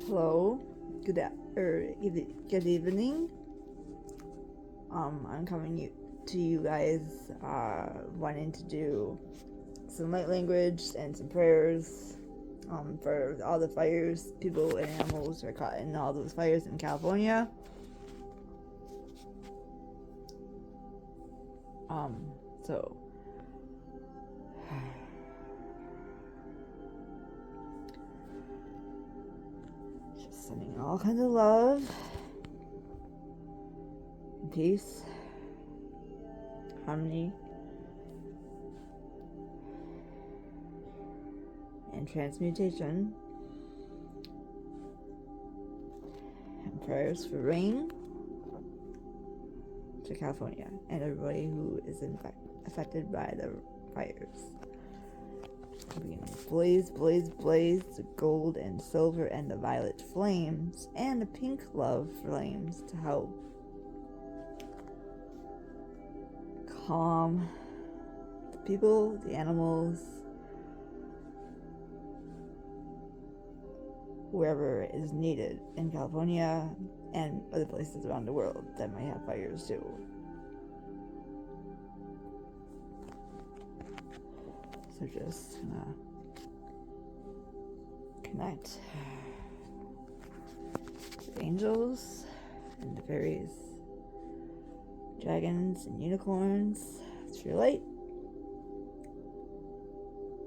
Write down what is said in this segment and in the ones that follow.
Hello, good evening. I'm coming to you guys, wanting to do some light language and some prayers, for all the fires. People and animals are caught in all those fires in California. So just sending all kinds of love and peace, harmony, and transmutation, and prayers for rain to California and everybody who is affected by the fires. Blaze, blaze, blaze, the gold and silver and the violet flames and the pink love flames to help calm the people, the animals, wherever is needed in California and other places around the world that might have fires too. So just connect with angels and the fairies, dragons and unicorns through light,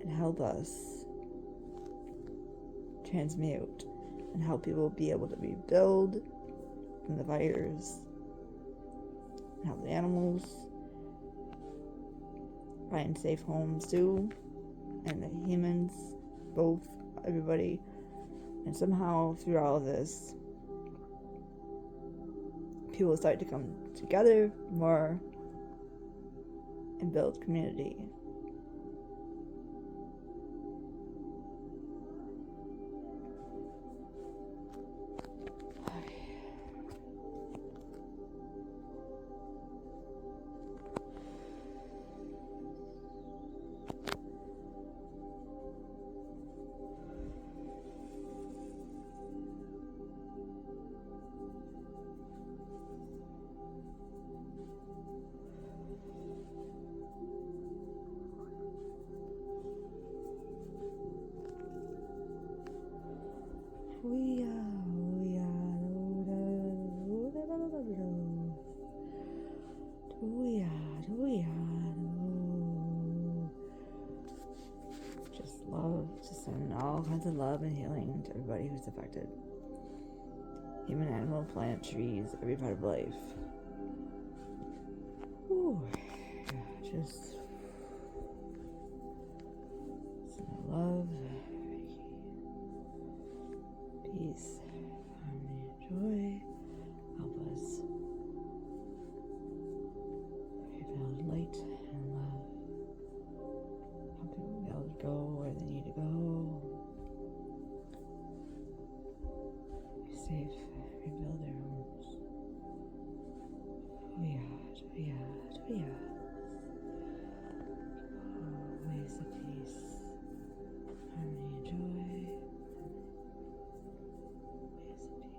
and help us transmute and help people be able to rebuild from the fires, and help the animals find safe homes too, and the humans, both, everybody. And somehow through all of this, people start to come together more and build community. Just love, just send all kinds of love and healing to everybody who's affected. Human, animal, plant, trees, every part of life. Ooh, yeah, just send love, peace, harmony, joy. Help us rebuild light and love. Help people be able to go where they need to go. Be safe, rebuild their homes. Oh yeah. Waves of peace, harmony and joy. Waves of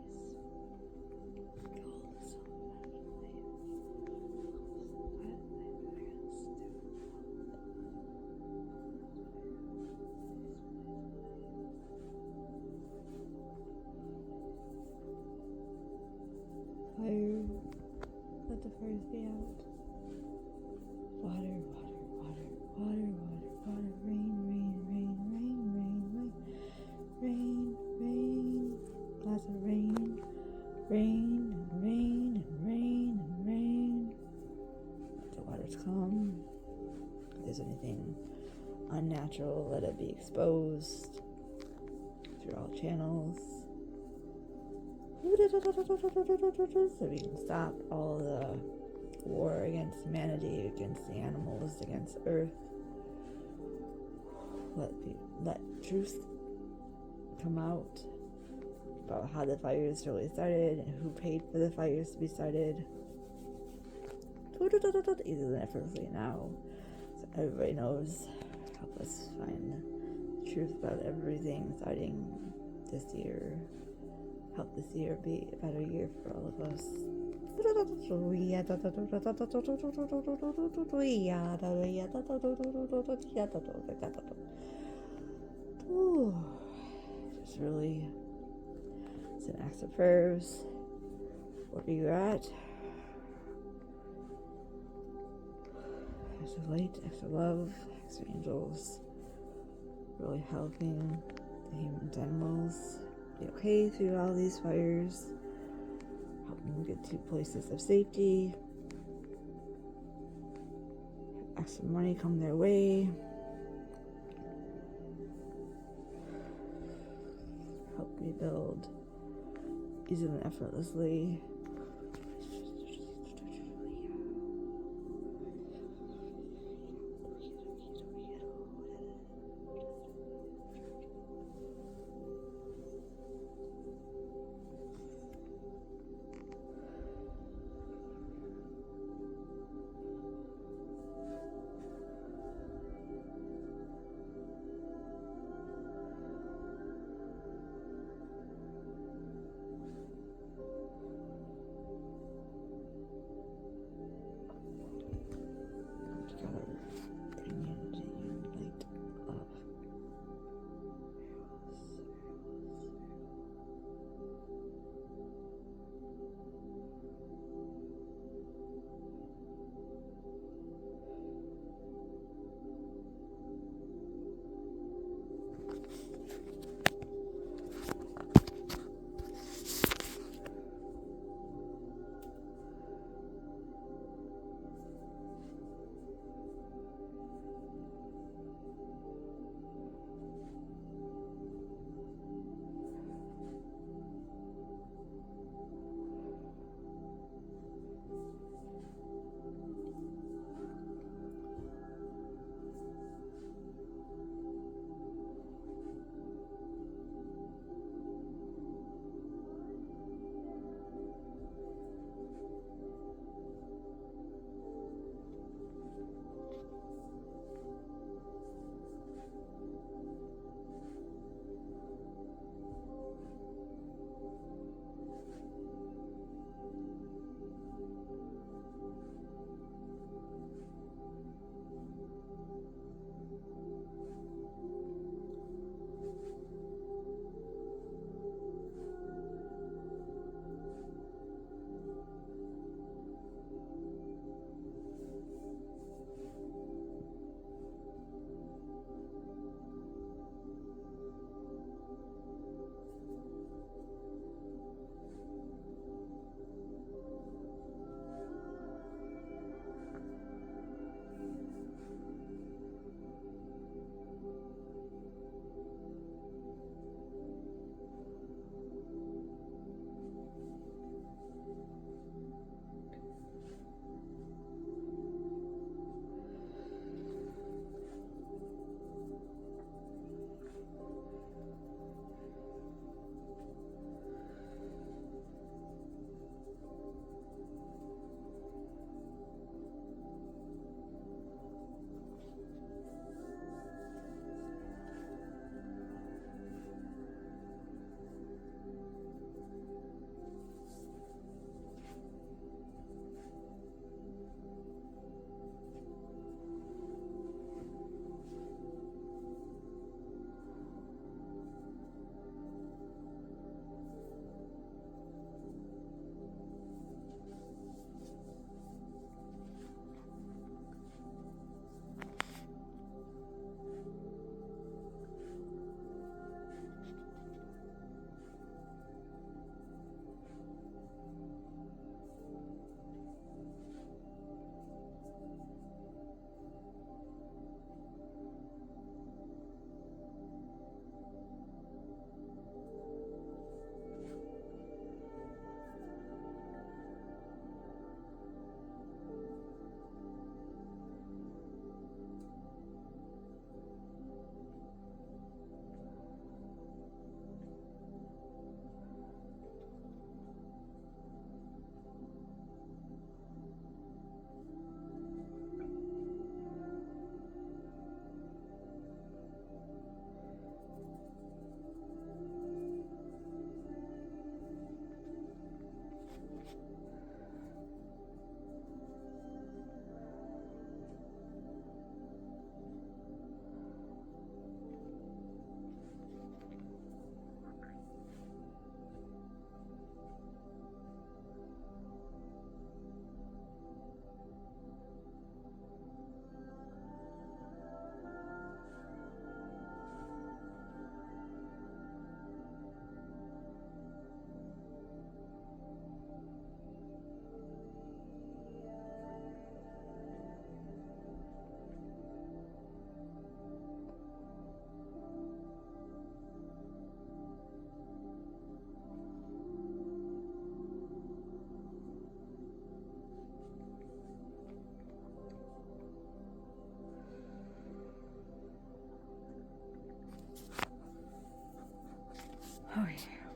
peace. Gold, silver, fire, let the fires be out. Water, rain. Lots of rain. Let the waters come. If there's anything unnatural, let it be exposed through all channels. So we can stop all the war against humanity, against the animals, against Earth. Let truth come out about how the fires really started and who paid for the fires to be started. Easier than effortlessly now, so everybody knows. Help us find the truth about everything starting this year. Help this year be a better year for all of us. Ooh, just really send acts of prayers wherever you're at. Acts of light, acts of love, acts of angels, really helping the humans, animals be okay through all these fires, helping them get to places of safety, acts of money come their way, help rebuild easily and effortlessly.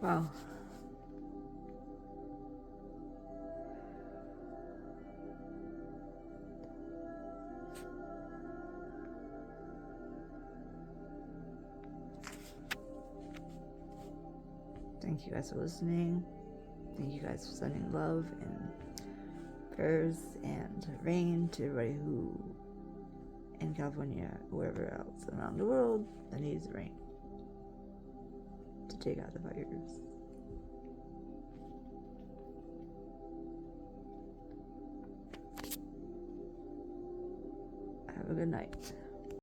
Wow. Thank you guys for listening. Thank you guys for sending love and prayers and rain to everybody who in California, wherever else around the world that needs rain to take out the fires. Have a good night.